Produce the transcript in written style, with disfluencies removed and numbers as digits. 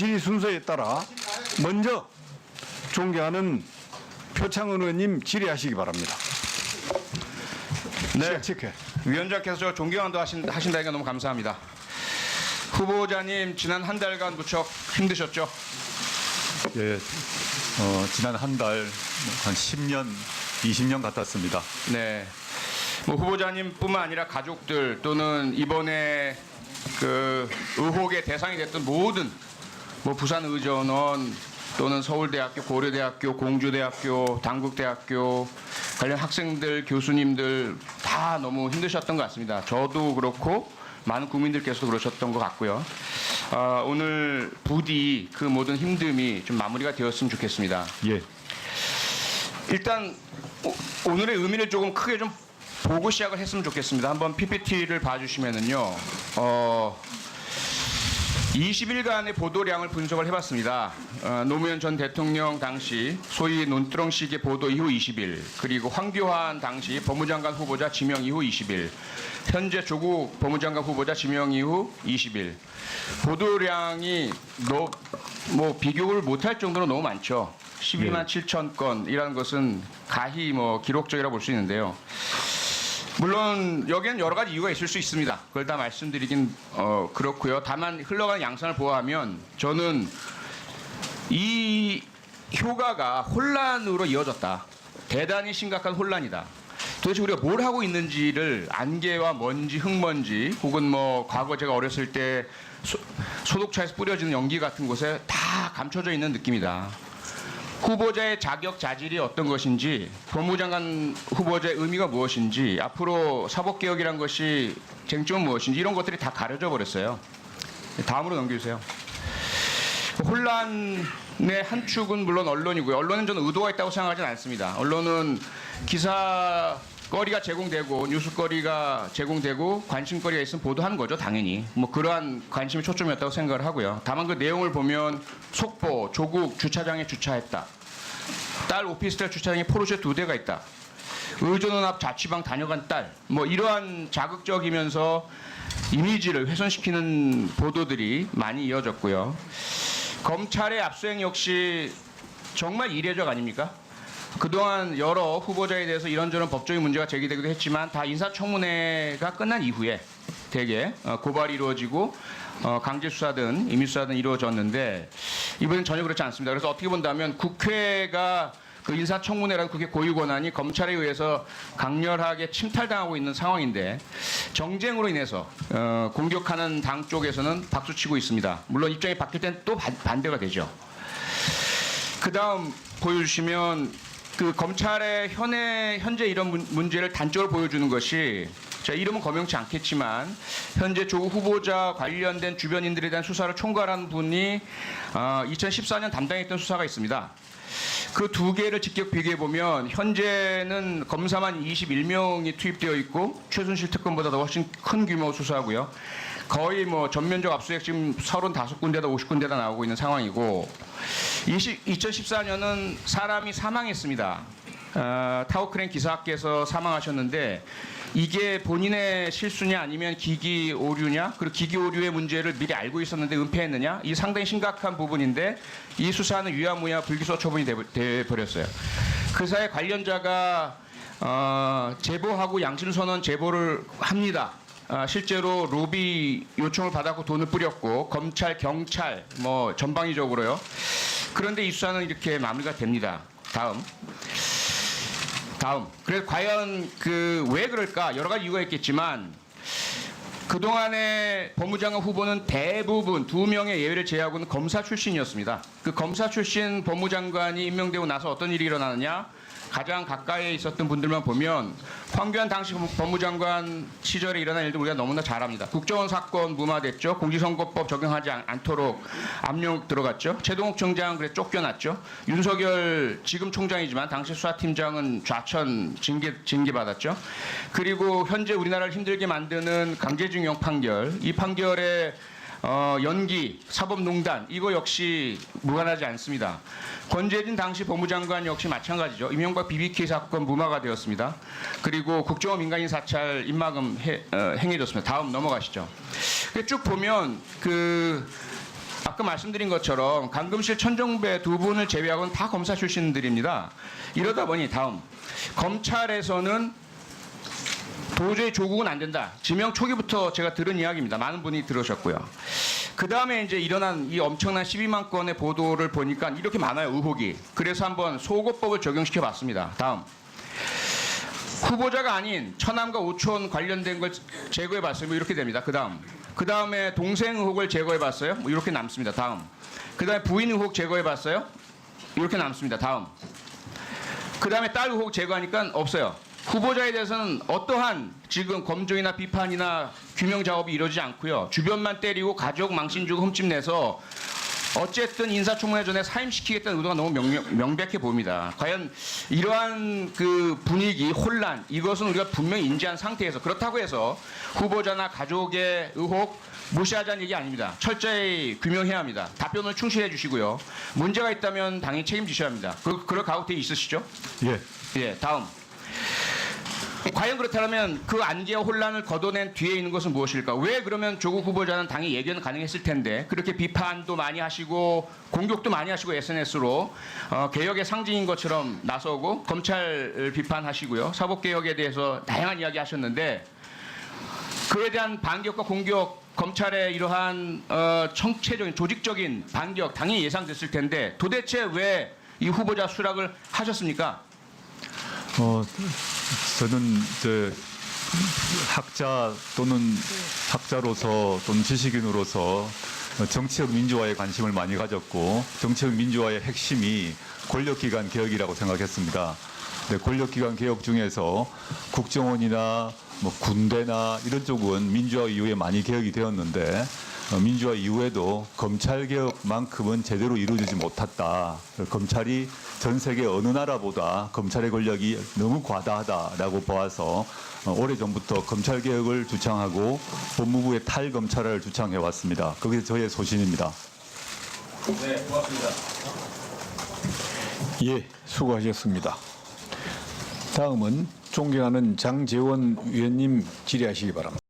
질의 순서에 따라 먼저 존경하는 표창원 의원님 질의하시기 바랍니다. 네, 체크해. 위원장께서 저 존경한다 하신다니까 너무 감사합니다. 후보자님 지난 한 달간 무척 힘드셨죠? 예, 지난 한 달 한 10년, 20년 같았습니다. 네, 뭐 후보자님뿐만 아니라 가족들 또는 이번에 그 의혹의 대상이 됐던 모든 뭐 부산의전원 또는 서울대학교, 고려대학교, 공주대학교, 당국대학교 관련 학생들, 교수님들 다 너무 힘드셨던 것 같습니다. 저도 그렇고 많은 국민들께서도 그러셨던 것 같고요. 오늘 부디 그 모든 힘듦이 좀 마무리가 되었으면 좋겠습니다. 예, 일단 오늘의 의미를 조금 크게 좀 보고 시작을 했으면 좋겠습니다. 한번 PPT를 봐주시면은요. 20일간의 보도량을 분석을 해봤습니다. 노무현 전 대통령 당시 소위 논두렁식의 보도 이후 20일, 그리고 황교안 당시 법무장관 후보자 지명 이후 20일, 현재 조국 법무장관 후보자 지명 이후 20일. 보도량이 뭐 비교를 못할 정도로 너무 많죠. 12만 7천 건이라는 것은 가히 뭐 기록적이라고 볼 수 있는데요. 물론 여기에는 여러 가지 이유가 있을 수 있습니다. 그걸 다 말씀드리긴 그렇고요. 다만 흘러가는 양상을 보아하면 저는 이 효과가 혼란으로 이어졌다. 대단히 심각한 혼란이다. 도대체 우리가 뭘 하고 있는지를 안개와 먼지, 흙먼지 혹은 뭐 과거 제가 어렸을 때 소독차에서 뿌려지는 연기 같은 곳에 다 감춰져 있는 느낌이다. 후보자의 자격 자질이 어떤 것인지, 법무장관 후보자의 의미가 무엇인지, 앞으로 사법개혁이란 것이 쟁점은 무엇인지 이런 것들이 다 가려져 버렸어요. 다음으로 넘겨주세요. 혼란의 한 축은 물론 언론이고요. 언론은 저는 의도가 있다고 생각하지는 않습니다. 언론은 기사거리가 제공되고 뉴스거리가 제공되고 관심거리가 있으면 보도하는 거죠, 당연히. 뭐 그러한 관심이 초점이었다고 생각을 하고요. 다만 그 내용을 보면 속보, 조국 주차장에 주차했다. 딸 오피스텔 주차장에 포르쉐 2대가 있다. 의전원 앞 자취방 다녀간 딸. 뭐 이러한 자극적이면서 이미지를 훼손시키는 보도들이 많이 이어졌고요. 검찰의 압수수색 역시 정말 이례적 아닙니까? 그동안 여러 후보자에 대해서 이런저런 법적인 문제가 제기되기도 했지만 다 인사청문회가 끝난 이후에 대개 고발이 이루어지고 강제수사든 임의수사든 이루어졌는데 이번엔 전혀 그렇지 않습니다. 그래서 어떻게 본다면 국회가 그 인사청문회라는 국회 고유 권한이 검찰에 의해서 강렬하게 침탈당하고 있는 상황인데 정쟁으로 인해서 공격하는 당 쪽에서는 박수치고 있습니다. 물론 입장이 바뀔 땐 또 반대가 되죠. 그 다음 보여주시면 그 검찰의 현재 이런 문제를 단적으로 보여주는 것이 자, 이름은 거명치 않겠지만 현재 조국 후보자 관련된 주변인들에 대한 수사를 총괄한 분이 2014년 담당했던 수사가 있습니다. 그 두 개를 직접 비교해 보면 현재는 검사만 21명이 투입되어 있고 최순실 특검보다 더 훨씬 큰 규모 수사고요. 거의 뭐 전면적 압수수색 지금 35군데다 50군데다 나오고 있는 상황이고 2014년은 사람이 사망했습니다. 타워크레인 기사께서 사망하셨는데 이게 본인의 실수냐 아니면 기기 오류냐, 그리고 기기 오류의 문제를 미리 알고 있었는데 은폐했느냐, 이 상당히 심각한 부분인데 이 수사는 유야무야 불기소 처분이 돼버렸어요. 그 사회 관련자가 제보하고 양심선언 제보를 합니다. 실제로 로비 요청을 받았고 돈을 뿌렸고 검찰, 경찰 뭐 전방위적으로요. 그런데 이 수사는 이렇게 마무리가 됩니다. 다음. 그래서 과연 왜 그럴까? 여러 가지 이유가 있겠지만 그동안의 법무장관 후보는 대부분 2명의 예외를 제외하고는 검사 출신이었습니다. 그 검사 출신 법무장관이 임명되고 나서 어떤 일이 일어나느냐? 가장 가까이에 있었던 분들만 보면 황교안 당시 법무장관 시절에 일어난 일들 우리가 너무나 잘 압니다. 국정원 사건 무마됐죠. 공직선거법 적용하지 않도록 압력 들어갔죠. 최동욱 청장 그래 쫓겨났죠. 윤석열 지금 총장이지만 당시 수사팀장은 좌천 징계받았죠. 그리고 현재 우리나라를 힘들게 만드는 강제징용 판결, 이 판결에 연기, 사법농단 이거 역시 무관하지 않습니다. 권재진 당시 법무장관 역시 마찬가지죠. 이명박 BBK 사건 무마가 되었습니다. 그리고 국정원 민간인 사찰 입막음 행해졌습니다. 다음 넘어가시죠. 쭉 보면 아까 아까 말씀드린 것처럼 강금실, 천정배 두 분을 제외하고는 다 검사 출신들입니다. 이러다 보니 다음 검찰에서는 도저히 조국은 안 된다. 지명 초기부터 제가 들은 이야기입니다. 많은 분이 들으셨고요. 그 다음에 이제 일어난 이 엄청난 12만 건의 보도를 보니까 이렇게 많아요, 의혹이. 그래서 한번 소고법을 적용시켜 봤습니다. 다음. 후보자가 아닌 처남과 오촌 관련된 걸 제거해 봤어요. 뭐 이렇게 됩니다. 그 다음에 동생 의혹을 제거해 봤어요. 뭐 이렇게 남습니다. 다음. 그 다음에 부인 의혹 제거해 봤어요. 이렇게 남습니다. 다음. 그 다음에 딸 의혹 제거하니까 없어요. 후보자에 대해서는 어떠한 지금 검증이나 비판이나 규명 작업이 이루어지지 않고요. 주변만 때리고 가족 망신 주고 흠집 내서 어쨌든 인사청문회 전에 사임시키겠다는 의도가 너무 명백해 보입니다. 과연 이러한 그 분위기, 혼란, 이것은 우리가 분명히 인지한 상태에서 그렇다고 해서 후보자나 가족의 의혹 무시하자는 얘기 아닙니다. 철저히 규명해야 합니다. 답변을 충실해 주시고요. 문제가 있다면 당연히 책임지셔야 합니다. 그럴 각오돼 있으시죠? 예. 예, 다음. 과연 그렇다면 그 안개와 혼란을 걷어낸 뒤에 있는 것은 무엇일까? 왜 그러면 조국 후보자는 당연히 예견 가능했을 텐데 그렇게 비판도 많이 하시고 공격도 많이 하시고 SNS로 개혁의 상징인 것처럼 나서고 검찰 비판하시고요. 사법개혁에 대해서 다양한 이야기 하셨는데 그에 대한 반격과 공격 검찰의 이러한 청체적인 조직적인 반격 당연히 예상됐을 텐데 도대체 왜 이 후보자 수락을 하셨습니까? 저는 이제 학자 또는 학자로서 또는 지식인으로서 정치적 민주화에 관심을 많이 가졌고 정치적 민주화의 핵심이 권력기관 개혁이라고 생각했습니다. 권력기관 개혁 중에서 국정원이나 뭐 군대나 이런 쪽은 민주화 이후에 많이 개혁이 되었는데 민주화 이후에도 검찰 개혁만큼은 제대로 이루어지지 못했다. 검찰이 전 세계 어느 나라보다 검찰의 권력이 너무 과다하다라고 보아서 오래전부터 검찰 개혁을 주창하고 법무부의 탈검찰을 주창해 왔습니다. 그게 저의 소신입니다. 네, 고맙습니다. 예, 수고하셨습니다. 다음은 존경하는 장제원 위원님 질의하시기 바랍니다.